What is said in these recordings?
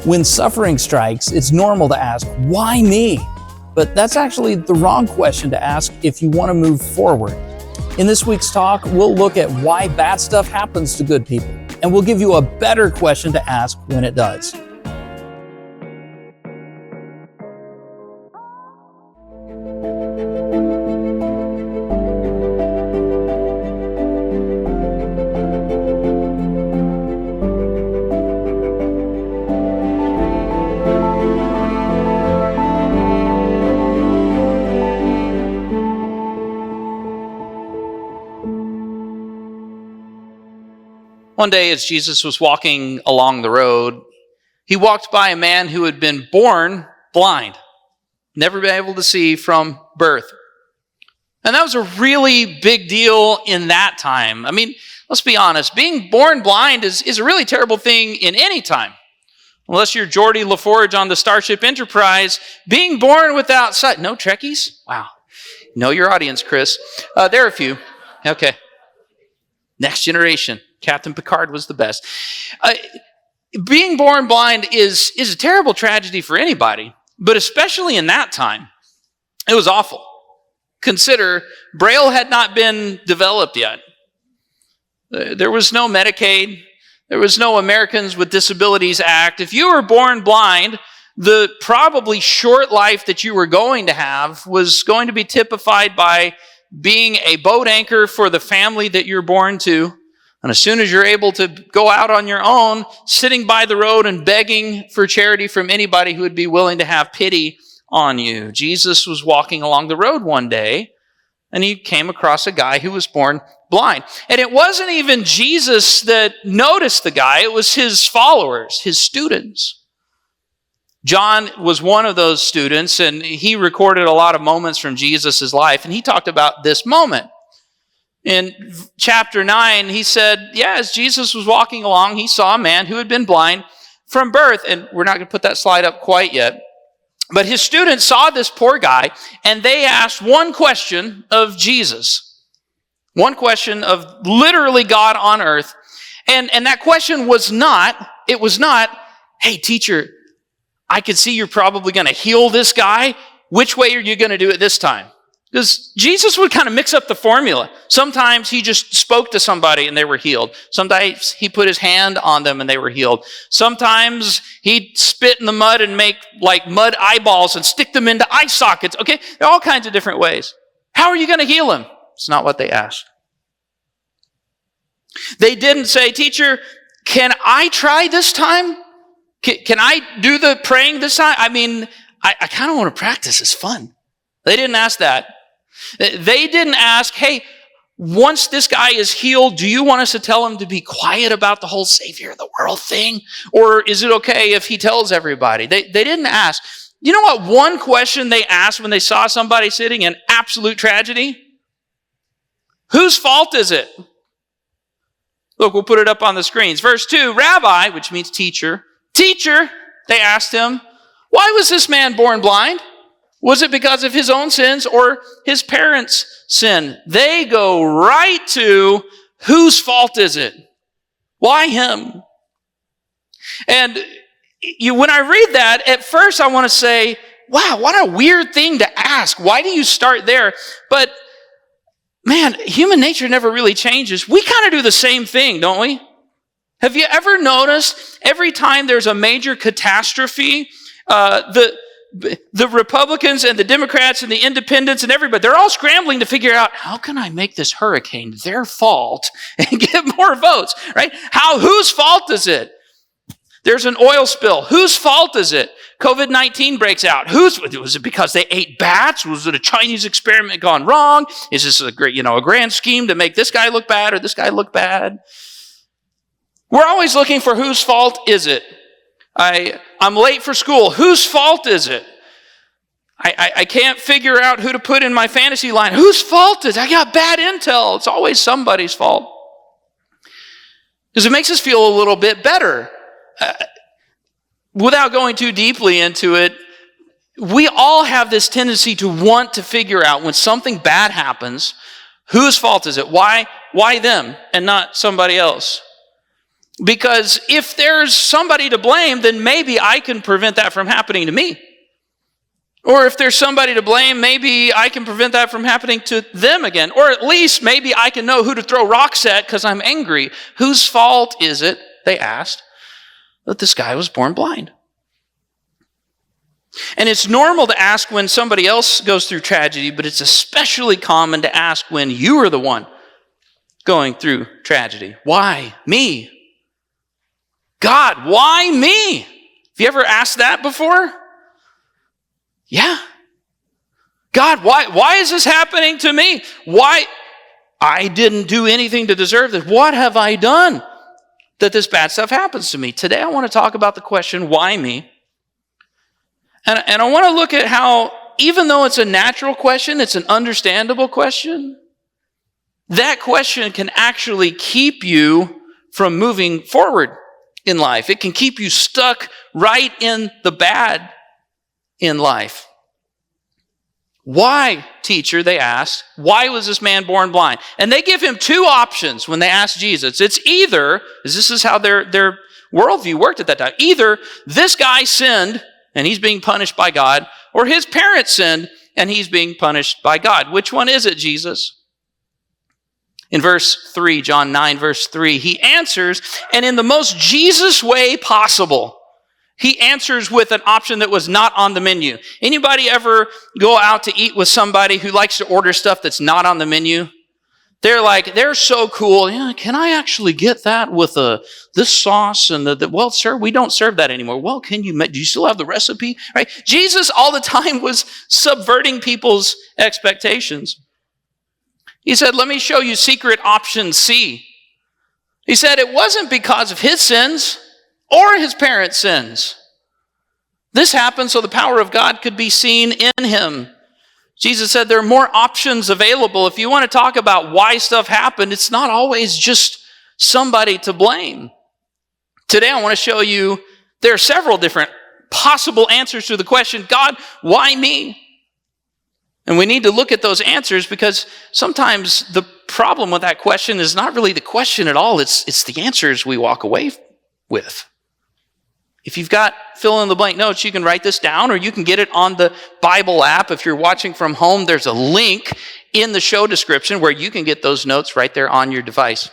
When suffering strikes, it's normal to ask, why me? But that's actually the wrong question to ask if you want to move forward. In this week's talk, we'll look at why bad stuff happens to good people, and we'll give you a better question to ask when it does. One day, as Jesus was walking along the road, he walked by a man who had been born blind, never been able to see from birth. And that was a really big deal in that time. I mean, let's be honest, being born blind is a really terrible thing in any time. Unless you're Geordie LaForge on the Starship Enterprise, being born without sight. No Trekkies? Wow. Know your audience, Chris. There are a few. Okay. Next generation. Captain Picard was the best. Being born blind is a terrible tragedy for anybody, but especially in that time, it was awful. Consider, Braille had not been developed yet. There was no Medicaid. There was no Americans with Disabilities Act. If you were born blind, the probably short life that you were going to have was going to be typified by being a boat anchor for the family that you're born to. And as soon as you're able to go out on your own, sitting by the road and begging for charity from anybody who would be willing to have pity on you. Jesus was walking along the road one day, and he came across a guy who was born blind. And it wasn't even Jesus that noticed the guy, it was his followers, his students. John was one of those students, and he recorded a lot of moments from Jesus' life, and he talked about this moment. In chapter 9, he said, as Jesus was walking along, he saw a man who had been blind from birth. And we're not going to put that slide up quite yet. But his students saw this poor guy, and they asked one question of Jesus. One question of literally God on earth. And that question was not, hey, teacher, I can see you're probably going to heal this guy. Which way are you going to do it this time? Because Jesus would kind of mix up the formula. Sometimes he just spoke to somebody and they were healed. Sometimes he put his hand on them and they were healed. Sometimes he'd spit in the mud and make like mud eyeballs and stick them into eye sockets. Okay, there are all kinds of different ways. How are you going to heal him? It's not what they asked. They didn't say, teacher, can I try this time? Can I do the praying this time? I mean, I kind of want to practice. It's fun. They didn't ask that. They didn't ask, hey, once this guy is healed, do you want us to tell him to be quiet about the whole Savior of the world thing? Or is it okay if he tells everybody? They didn't ask. You know what one question they asked when they saw somebody sitting in absolute tragedy? Whose fault is it? Look, we'll put it up on the screens. Verse 2, Rabbi, which means teacher, they asked him, why was this man born blind? Was it because of his own sins or his parents' sin? They go right to, whose fault is it? Why him? And when I read that, at first I want to say, wow, what a weird thing to ask. Why do you start there? But man, human nature never really changes. We kind of do the same thing, don't we? Have you ever noticed every time there's a major catastrophe, the Republicans and the Democrats and the independents and everybody, they're all scrambling to figure out, how can I make this hurricane their fault and get more votes, right? Whose fault is it? There's an oil spill. Whose fault is it? COVID-19 breaks out. Was it because they ate bats? Was it a Chinese experiment gone wrong? Is this a grand scheme to make this guy look bad or this guy look bad? We're always looking for whose fault is it? I'm late for school. Whose fault is it? I can't figure out who to put in my fantasy line. Whose fault is it? I got bad intel. It's always somebody's fault. Because it makes us feel a little bit better. Without going too deeply into it, we all have this tendency to want to figure out when something bad happens, whose fault is it? Why them and not somebody else? Because if there's somebody to blame, then maybe I can prevent that from happening to me. Or if there's somebody to blame, maybe I can prevent that from happening to them again. Or at least maybe I can know who to throw rocks at because I'm angry. Whose fault is it, they asked, that this guy was born blind? And it's normal to ask when somebody else goes through tragedy, but it's especially common to ask when you are the one going through tragedy. Why me? God, why me? Have you ever asked that before? Yeah. God, why is this happening to me? Why? I didn't do anything to deserve this. What have I done that this bad stuff happens to me? Today I want to talk about the question, why me? And I want to look at how, even though it's a natural question, it's an understandable question, that question can actually keep you from moving forward in life. It can keep you stuck right in the bad in life. Why, teacher, they asked, why was this man born blind? And they give him two options when they ask Jesus. It's either, this is how their worldview worked at that time, either this guy sinned and he's being punished by God, or his parents sinned and he's being punished by God. Which one is it, Jesus? In verse 3, John 9, verse 3, he answers, and in the most Jesus way possible, he answers with an option that was not on the menu. Anybody ever go out to eat with somebody who likes to order stuff that's not on the menu? They're so cool. Yeah, can I actually get that with this sauce and well, sir, we don't serve that anymore. Well, do you still have the recipe? Right? Jesus all the time was subverting people's expectations. He said, let me show you secret option C. He said it wasn't because of his sins or his parents' sins. This happened so the power of God could be seen in him. Jesus said there are more options available. If you want to talk about why stuff happened, it's not always just somebody to blame. Today I want to show you there are several different possible answers to the question, God, why me? And we need to look at those answers because sometimes the problem with that question is not really the question at all. It's the answers we walk away with. If you've got fill in the blank notes, you can write this down or you can get it on the Bible app. If you're watching from home, there's a link in the show description where you can get those notes right there on your device.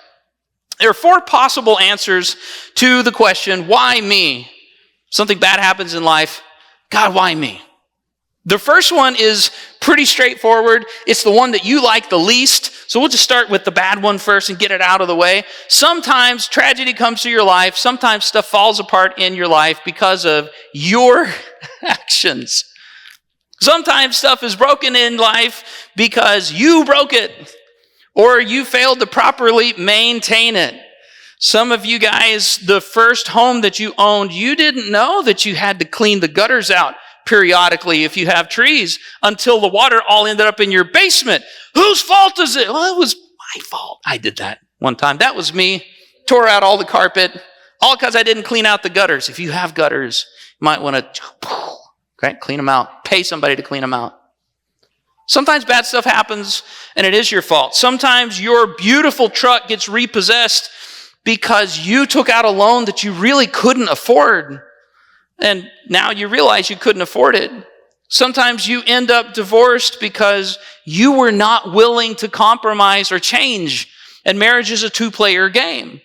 There are four possible answers to the question, why me? Something bad happens in life. God, why me? The first one is pretty straightforward. It's the one that you like the least. So we'll just start with the bad one first and get it out of the way. Sometimes tragedy comes to your life. Sometimes stuff falls apart in your life because of your actions. Sometimes stuff is broken in life because you broke it or you failed to properly maintain it. Some of you guys, the first home that you owned, you didn't know that you had to clean the gutters out periodically if you have trees until the water all ended up in your basement. Whose fault is it? Well, it was my fault. I did that one time. That was me. Tore out all the carpet, all because I didn't clean out the gutters. If you have gutters, you might want to clean them out. Pay somebody to clean them out. Sometimes bad stuff happens and it is your fault. Sometimes your beautiful truck gets repossessed because you took out a loan that you really couldn't afford. And now you realize you couldn't afford it. Sometimes you end up divorced because you were not willing to compromise or change. And marriage is a two-player game.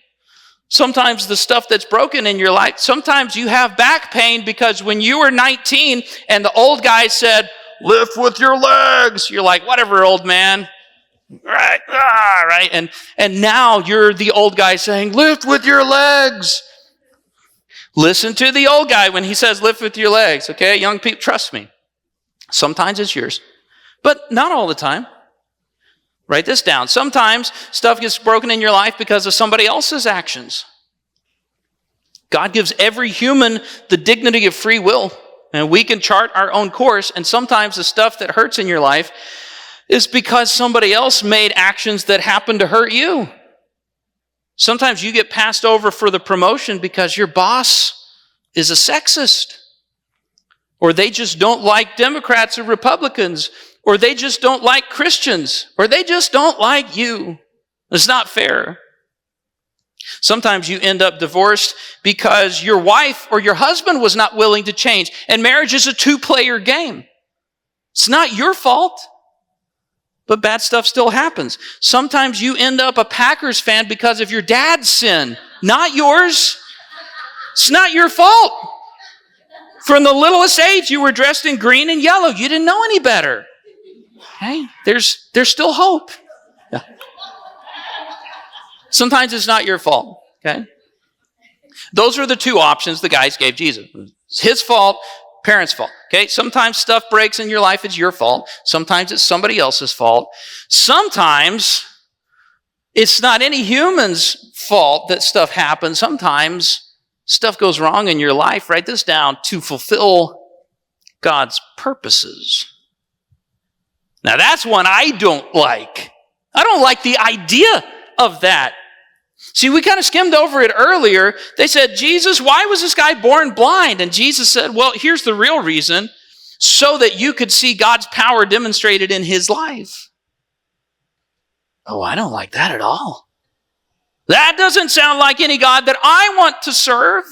Sometimes the stuff that's broken in your life, sometimes you have back pain because when you were 19 and the old guy said, lift with your legs, you're like, whatever, old man. Right. And now you're the old guy saying, lift with your legs. Listen to the old guy when he says, lift with your legs, okay? Young people, trust me. Sometimes it's yours, but not all the time. Write this down. Sometimes stuff gets broken in your life because of somebody else's actions. God gives every human the dignity of free will, and we can chart our own course, and sometimes the stuff that hurts in your life is because somebody else made actions that happened to hurt you. Sometimes you get passed over for the promotion because your boss is a sexist, or they just don't like Democrats or Republicans, or they just don't like Christians, or they just don't like you. It's not fair. Sometimes you end up divorced because your wife or your husband was not willing to change. And marriage is a two-player game. It's not your fault, but bad stuff still happens. Sometimes you end up a Packers fan because of your dad's sin, not yours. It's not your fault. From the littlest age, you were dressed in green and yellow. You didn't know any better. Okay? There's still hope. Yeah. Sometimes it's not your fault. Okay? Those are the two options the guys gave Jesus. It's his fault, parents' fault. Okay? Sometimes stuff breaks in your life, it's your fault. Sometimes it's somebody else's fault. Sometimes it's not any human's fault that stuff happens. Sometimes stuff goes wrong in your life, write this down, to fulfill God's purposes. Now that's one I don't like. I don't like the idea of that. See, we kind of skimmed over it earlier. They said, Jesus, why was this guy born blind? And Jesus said, well, here's the real reason, so that you could see God's power demonstrated in his life. Oh, I don't like that at all. That doesn't sound like any God that I want to serve.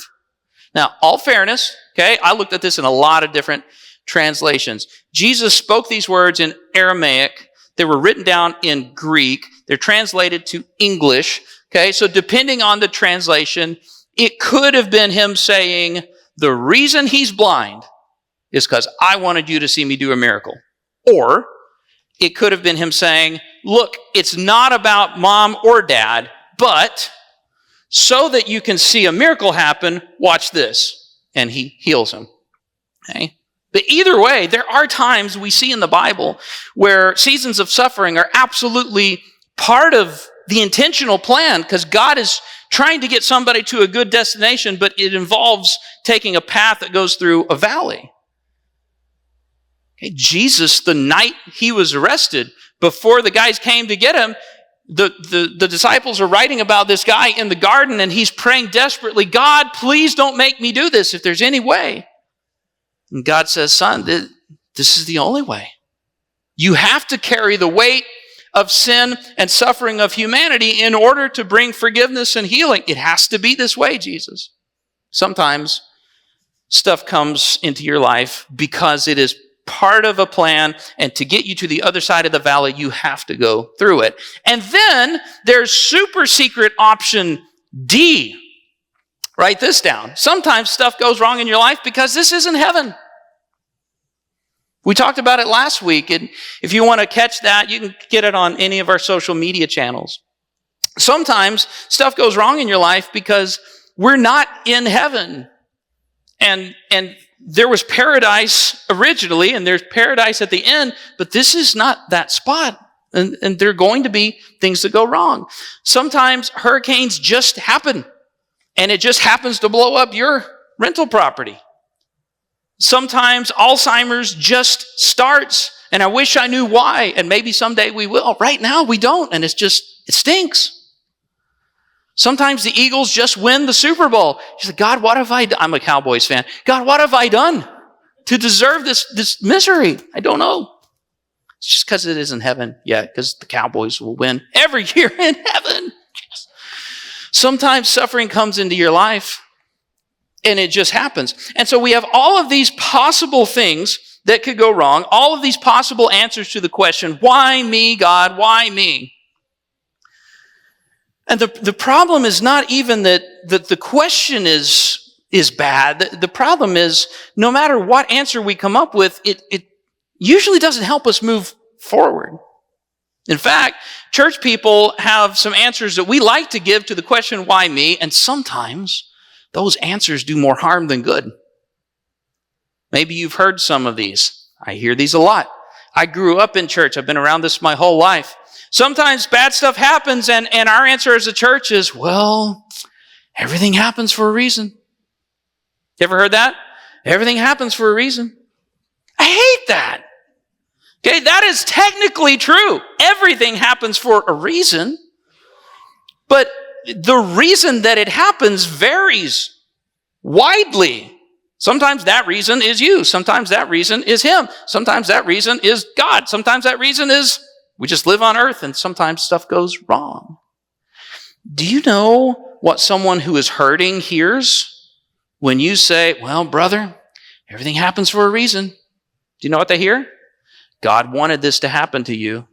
Now, all fairness, okay, I looked at this in a lot of different translations. Jesus spoke these words in Aramaic. They were written down in Greek. They're translated to English. Okay, so depending on the translation, it could have been him saying, the reason he's blind is because I wanted you to see me do a miracle. Or it could have been him saying, look, it's not about mom or dad, but so that you can see a miracle happen, watch this. And he heals him. Okay? But either way, there are times we see in the Bible where seasons of suffering are absolutely part of the intentional plan, because God is trying to get somebody to a good destination, but it involves taking a path that goes through a valley. Okay, Jesus, the night he was arrested, before the guys came to get him, the disciples are writing about this guy in the garden, and he's praying desperately, God, please don't make me do this if there's any way. And God says, son, this is the only way. You have to carry the weight of sin and suffering of humanity in order to bring forgiveness and healing. It has to be this way, Jesus. Sometimes stuff comes into your life because it is part of a plan, and to get you to the other side of the valley, you have to go through it. And then there's super secret option D. Write this down. Sometimes stuff goes wrong in your life because this isn't heaven. We talked about it last week, and if you want to catch that, you can get it on any of our social media channels. Sometimes stuff goes wrong in your life because we're not in heaven. And there was paradise originally, and there's paradise at the end, but this is not that spot. And there are going to be things that go wrong. Sometimes hurricanes just happen, and it just happens to blow up your rental property. Sometimes Alzheimer's just starts, and I wish I knew why, and maybe someday we will. Right now, we don't, and it stinks. Sometimes the Eagles just win the Super Bowl. You say, God, what have I done? I'm a Cowboys fan. God, what have I done to deserve this misery? I don't know. It's just because it isn't heaven yet, because the Cowboys will win every year in heaven. Sometimes suffering comes into your life, and it just happens. And so we have all of these possible things that could go wrong, all of these possible answers to the question, why me, God, why me? And the problem is not even that the question is bad. The problem is no matter what answer we come up with, it usually doesn't help us move forward. In fact, church people have some answers that we like to give to the question, why me? And sometimes those answers do more harm than good. Maybe you've heard some of these. I hear these a lot. I grew up in church. I've been around this my whole life. Sometimes bad stuff happens, and our answer as a church is, well, everything happens for a reason. You ever heard that? Everything happens for a reason. I hate that. Okay, that is technically true. Everything happens for a reason, but the reason that it happens varies widely. Sometimes that reason is you. Sometimes that reason is him. Sometimes that reason is God. Sometimes that reason is we just live on earth, and sometimes stuff goes wrong. Do you know what someone who is hurting hears when you say, well, brother, everything happens for a reason? Do you know what they hear? God wanted this to happen to you.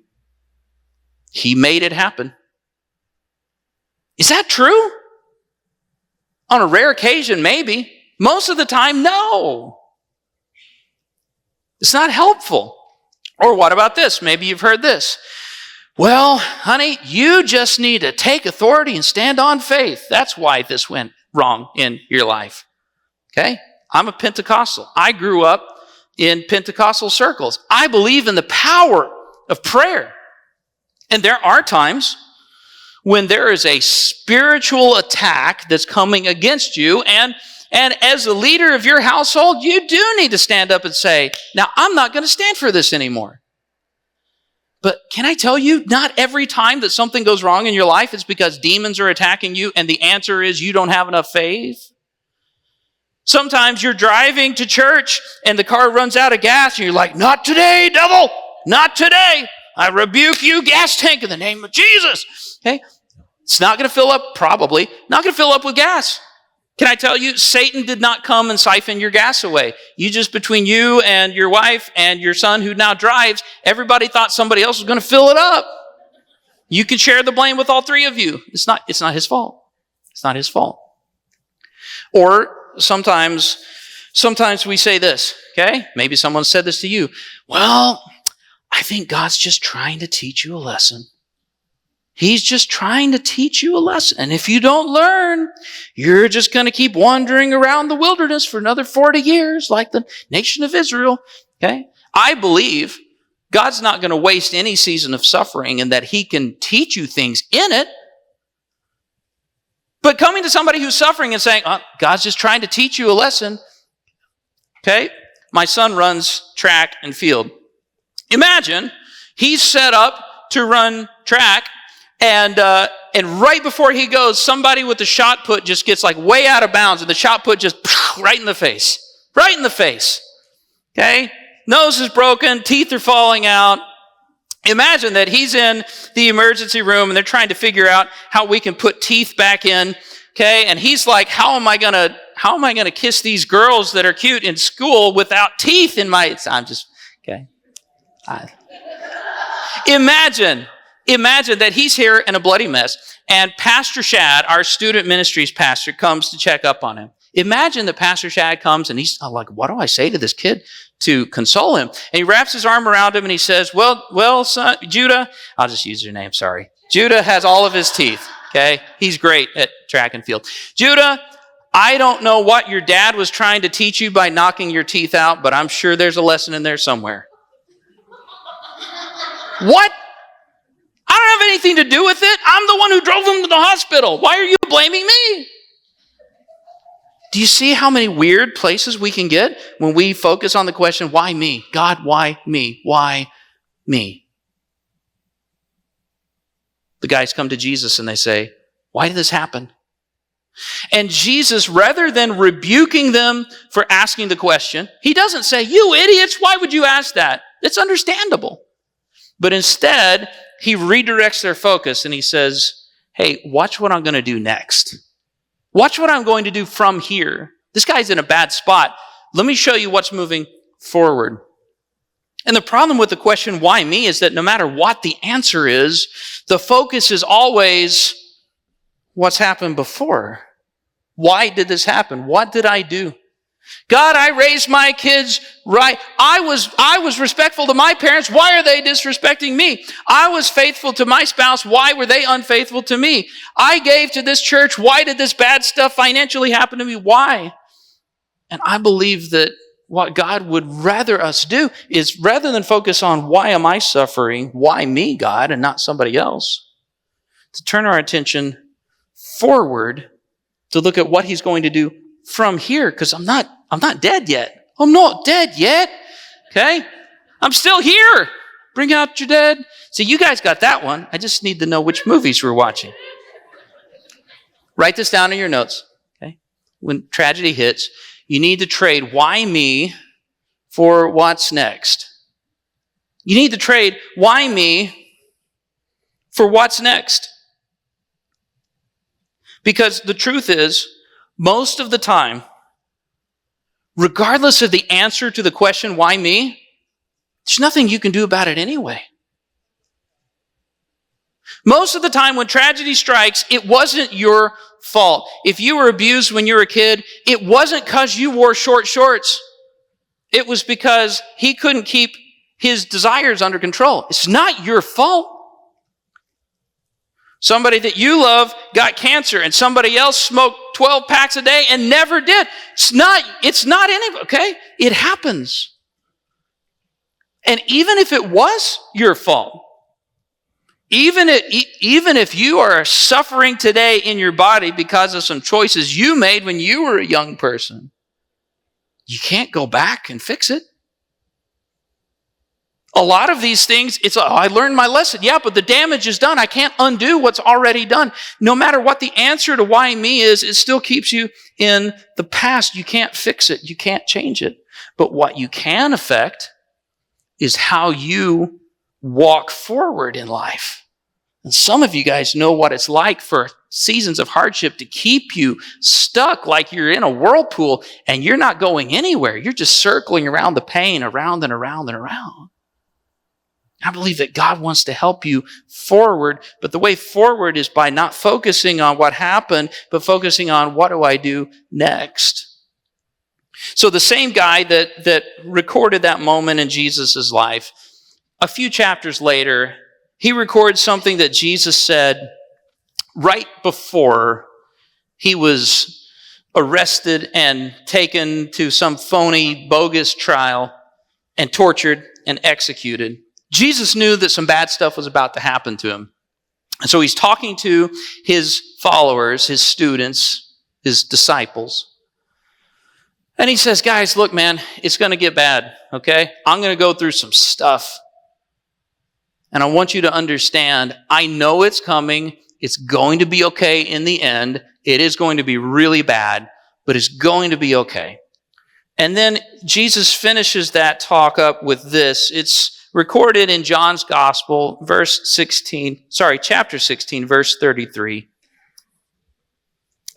He made it happen. Is that true? On a rare occasion, maybe. Most of the time, no. It's not helpful. Or what about this? Maybe you've heard this. Well, honey, you just need to take authority and stand on faith. That's why this went wrong in your life. Okay? I'm a Pentecostal. I grew up in Pentecostal circles. I believe in the power of prayer. And there are times when there is a spiritual attack that's coming against you, and as the leader of your household, you do need to stand up and say, now, I'm not going to stand for this anymore. But can I tell you, not every time that something goes wrong in your life, it's because demons are attacking you, and the answer is you don't have enough faith. Sometimes you're driving to church, and the car runs out of gas, and you're like, not today, devil, not today. I rebuke you, gas tank, in the name of Jesus. Okay? It's not going to fill up, probably, not going to fill up with gas. Can I tell you, Satan did not come and siphon your gas away. You just, between you and your wife and your son who now drives, everybody thought somebody else was going to fill it up. You can share the blame with all three of you. It's not his fault. It's not his fault. Or sometimes we say this, okay? Maybe someone said this to you. Well, I think God's just trying to teach you a lesson. He's just trying to teach you a lesson. And if you don't learn, you're just going to keep wandering around the wilderness for another 40 years like the nation of Israel. Okay? I believe God's not going to waste any season of suffering and that he can teach you things in it. But coming to somebody who's suffering and saying, oh, God's just trying to teach you a lesson. Okay? My son runs track and field. Imagine he's set up to run track, and right before he goes, somebody with the shot put just gets like way out of bounds, and the shot put just right in the face. Right in the face. Okay? Nose is broken, teeth are falling out. Imagine that he's in the emergency room and they're trying to figure out how we can put teeth back in. Okay? And he's like, how am I gonna kiss these girls that are cute in school without teeth in my, okay. Imagine that he's here in a bloody mess, and Pastor Shad, our student ministries pastor, comes to check up on him. Imagine that Pastor Shad comes and he's like, what do I say to this kid to console him? And he wraps his arm around him and he says, well, son, Judah, I'll just use your name, sorry. Judah has all of his teeth, okay? He's great at track and field. Judah, I don't know what your dad was trying to teach you by knocking your teeth out, but I'm sure there's a lesson in there somewhere. What? I don't have anything to do with it. I'm the one who drove him to the hospital. Why are you blaming me? Do you see how many weird places we can get when we focus on the question, why me? God, why me? Why me? The guys come to Jesus and they say, why did this happen? And Jesus, rather than rebuking them for asking the question, he doesn't say, you idiots, why would you ask that? It's understandable. But instead, he redirects their focus and he says, hey, watch what I'm going to do next. Watch what I'm going to do from here. This guy's in a bad spot. Let me show you what's moving forward. And the problem with the question, why me, is that no matter what the answer is, the focus is always what's happened before. Why did this happen? What did I do? God, I raised my kids right. I was respectful to my parents. Why are they disrespecting me? I was faithful to my spouse. Why were they unfaithful to me? I gave to this church. Why did this bad stuff financially happen to me? Why? And I believe that what God would rather us do is, rather than focus on why am I suffering, why me, God, and not somebody else, to turn our attention forward to look at what he's going to do from here, because I'm not dead yet. I'm not dead yet. Okay? I'm still here. Bring out your dead. See, you guys got that one. I just need to know which movies we're watching. Write this down in your notes. Okay? When tragedy hits, you need to trade why me for what's next. You need to trade why me for what's next. Because the truth is, most of the time, regardless of the answer to the question, why me? There's nothing you can do about it anyway. Most of the time when tragedy strikes, it wasn't your fault. If you were abused when you were a kid, it wasn't because you wore short shorts. It was because he couldn't keep his desires under control. It's not your fault. Somebody that you love got cancer and somebody else smoked 12 packs a day and never did. It's not any, okay? It happens. And even if it was your fault, even if you are suffering today in your body because of some choices you made when you were a young person, you can't go back and fix it. A lot of these things, I learned my lesson. Yeah, but the damage is done. I can't undo what's already done. No matter what the answer to why me is, it still keeps you in the past. You can't fix it. You can't change it. But what you can affect is how you walk forward in life. And some of you guys know what it's like for seasons of hardship to keep you stuck like you're in a whirlpool and you're not going anywhere. You're just circling around the pain, around and around and around. I believe that God wants to help you forward, but the way forward is by not focusing on what happened, but focusing on what do I do next. So the same guy that recorded that moment in Jesus' life, a few chapters later, he records something that Jesus said right before he was arrested and taken to some phony, bogus trial and tortured and executed. Jesus knew that some bad stuff was about to happen to him. And so he's talking to his followers, his students, his disciples. And he says, guys, look, man, it's going to get bad, okay? I'm going to go through some stuff. And I want you to understand, I know it's coming. It's going to be okay in the end. It is going to be really bad, but it's going to be okay. And then Jesus finishes that talk up with this. It's recorded in John's Gospel, chapter 16, verse 33.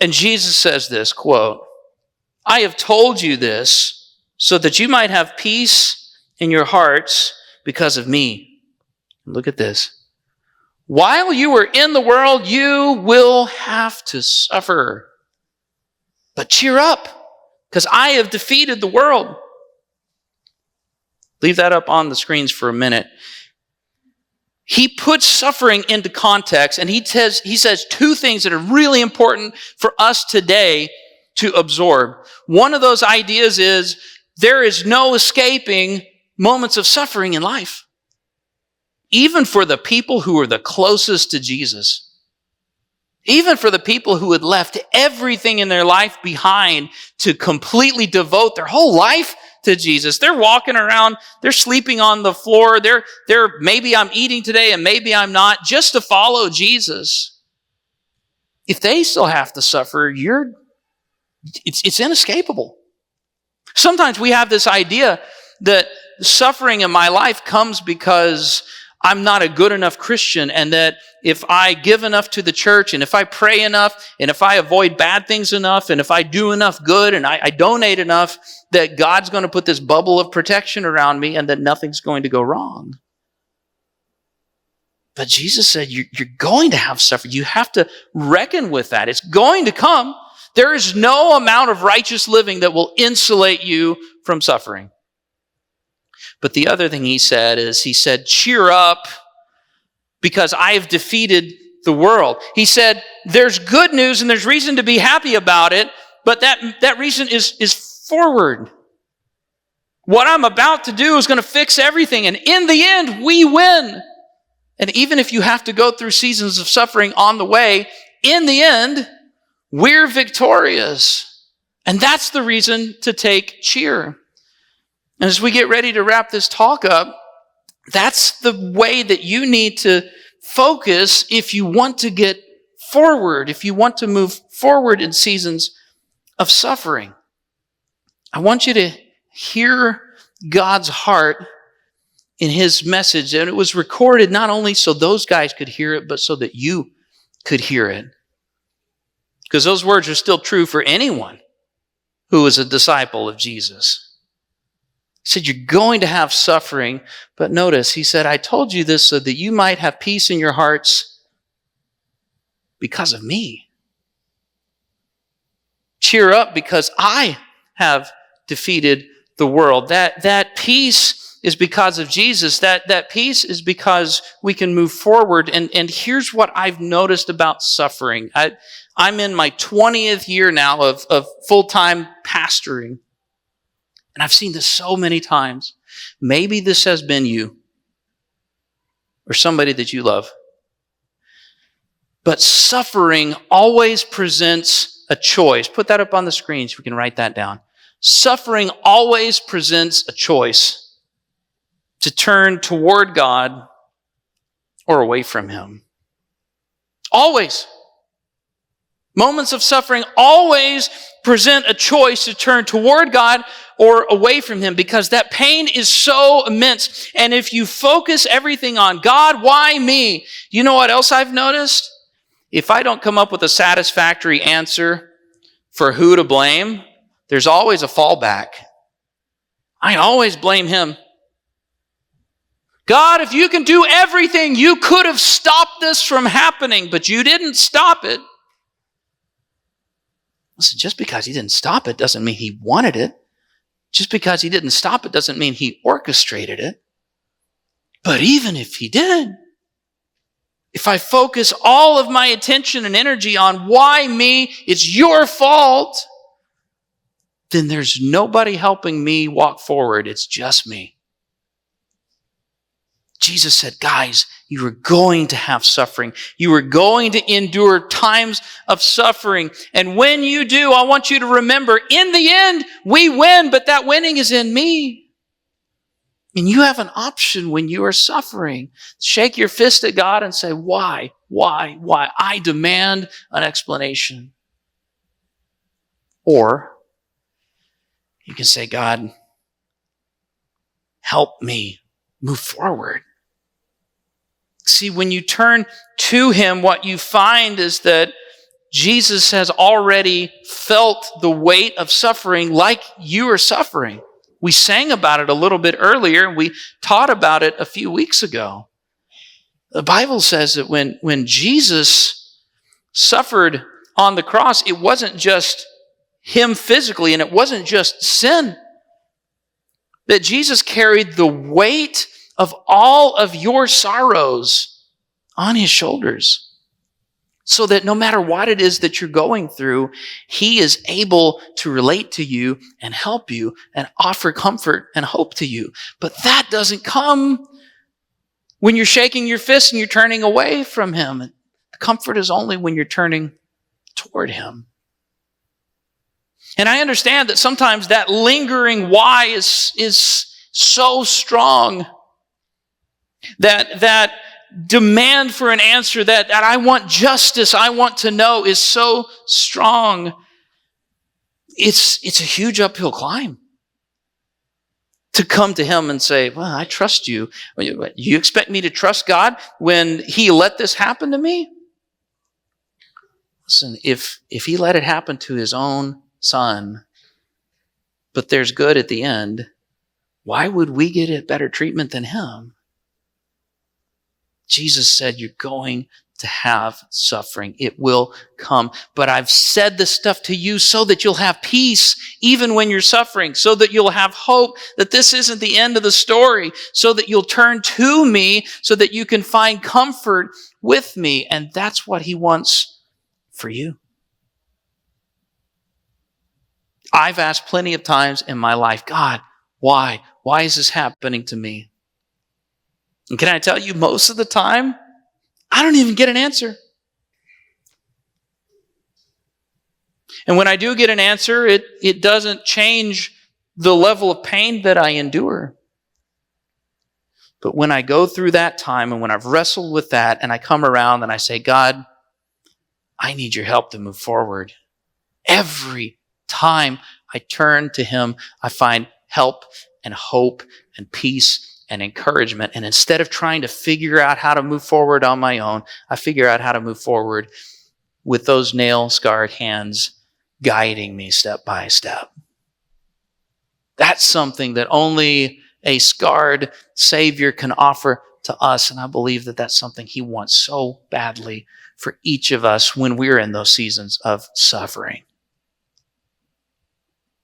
And Jesus says this, quote, I have told you this so that you might have peace in your hearts because of me. Look at this. While you are in the world, you will have to suffer. But cheer up, because I have defeated the world. Leave that up on the screens for a minute. He puts suffering into context, and he says two things that are really important for us today to absorb. One of those ideas is there is no escaping moments of suffering in life. Even for the people who are the closest to Jesus. Even for the people who had left everything in their life behind to completely devote their whole life to Jesus. They're walking around, they're sleeping on the floor, they're maybe I'm eating today and maybe I'm not, just to follow Jesus. If they still have to suffer, it's inescapable. Sometimes we have this idea that suffering in my life comes because I'm not a good enough Christian, and that if I give enough to the church, and if I pray enough, and if I avoid bad things enough, and if I do enough good, and I donate enough, that God's going to put this bubble of protection around me and that nothing's going to go wrong. But Jesus said, you're going to have suffering. You have to reckon with that. It's going to come. There is no amount of righteous living that will insulate you from suffering. But the other thing he said, cheer up because I have defeated the world. He said, there's good news and there's reason to be happy about it, but that reason is forward. What I'm about to do is going to fix everything, and in the end, we win. And even if you have to go through seasons of suffering on the way, in the end, we're victorious. And that's the reason to take cheer. And as we get ready to wrap this talk up, that's the way that you need to focus if you want to get forward, if you want to move forward in seasons of suffering. I want you to hear God's heart in his message. And it was recorded not only so those guys could hear it, but so that you could hear it. Because those words are still true for anyone who is a disciple of Jesus. He said, you're going to have suffering, but notice, he said, I told you this so that you might have peace in your hearts because of me. Cheer up because I have defeated the world. That peace is because of Jesus. That peace is because we can move forward. And here's what I've noticed about suffering. I'm in my 20th year now of full-time pastoring. And I've seen this so many times. Maybe this has been you or somebody that you love. But suffering always presents a choice. Put that up on the screen so we can write that down. Suffering always presents a choice to turn toward God or away from Him. Always. Moments of suffering always present a choice to turn toward God or away from Him, because that pain is so immense. And if you focus everything on God, why me? You know what else I've noticed? If I don't come up with a satisfactory answer for who to blame, there's always a fallback. I always blame Him. God, if you can do everything, you could have stopped this from happening, but you didn't stop it. Listen, just because He didn't stop it doesn't mean He wanted it. Just because He didn't stop it doesn't mean He orchestrated it. But even if He did, if I focus all of my attention and energy on why me, it's your fault, then there's nobody helping me walk forward. It's just me. Jesus said, guys, you are going to have suffering. You are going to endure times of suffering. And when you do, I want you to remember, in the end, we win, but that winning is in me. And you have an option when you are suffering. Shake your fist at God and say, why? Why? Why? I demand an explanation. Or you can say, God, help me move forward. See, when you turn to Him, what you find is that Jesus has already felt the weight of suffering like you are suffering. We sang about it a little bit earlier, and we taught about it a few weeks ago. The Bible says that when Jesus suffered on the cross, it wasn't just Him physically, and it wasn't just sin. That Jesus carried the weight of all of your sorrows on His shoulders, so that no matter what it is that you're going through, He is able to relate to you and help you and offer comfort and hope to you. But that doesn't come when you're shaking your fist and you're turning away from Him. The comfort is only when you're turning toward Him. And I understand that sometimes that lingering why is so strong. That demand for an answer, that I want justice, I want to know, is so strong. It's a huge uphill climb to come to Him and say, well, I trust you. You expect me to trust God when He let this happen to me? Listen, if He let it happen to His own Son, but there's good at the end, why would we get a better treatment than Him? Jesus said, you're going to have suffering. It will come. But I've said this stuff to you so that you'll have peace even when you're suffering, so that you'll have hope that this isn't the end of the story, so that you'll turn to me, so that you can find comfort with me. And that's what He wants for you. I've asked plenty of times in my life, God, why? Why is this happening to me? And can I tell you, most of the time, I don't even get an answer. And when I do get an answer, it doesn't change the level of pain that I endure. But when I go through that time, and when I've wrestled with that, and I come around and I say, God, I need your help to move forward. Every time I turn to Him, I find help and hope and peace and encouragement. And instead of trying to figure out how to move forward on my own, I figure out how to move forward with those nail-scarred hands guiding me step by step. That's something that only a scarred Savior can offer to us, and I believe that that's something he wants so badly for each of us when we're in those seasons of suffering.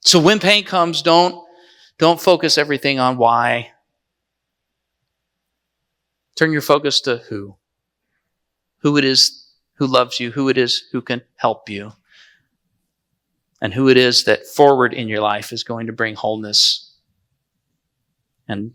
So when pain comes, don't focus everything on why. Turn your focus to who it is who loves you, who it is who can help you, and who it is that forward in your life is going to bring wholeness and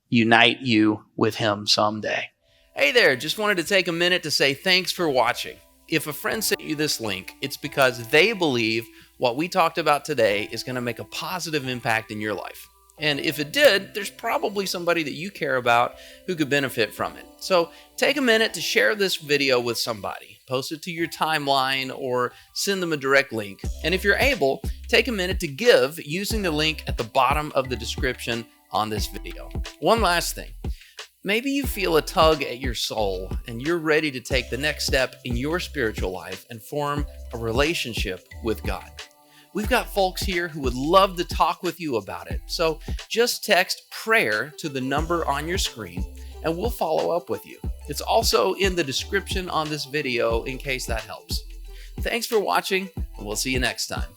unite you with him someday. Hey there, just wanted to take a minute to say thanks for watching. If a friend sent you this link, it's because they believe what we talked about today is going to make a positive impact in your life. And if it did, there's probably somebody that you care about who could benefit from it. So take a minute to share this video with somebody. Post it to your timeline or send them a direct link. And if you're able, take a minute to give using the link at the bottom of the description on this video. One last thing. Maybe you feel a tug at your soul and you're ready to take the next step in your spiritual life and form a relationship with God. We've got folks here who would love to talk with you about it. So just text prayer to the number on your screen and we'll follow up with you. It's also in the description on this video in case that helps. Thanks for watching, and we'll see you next time.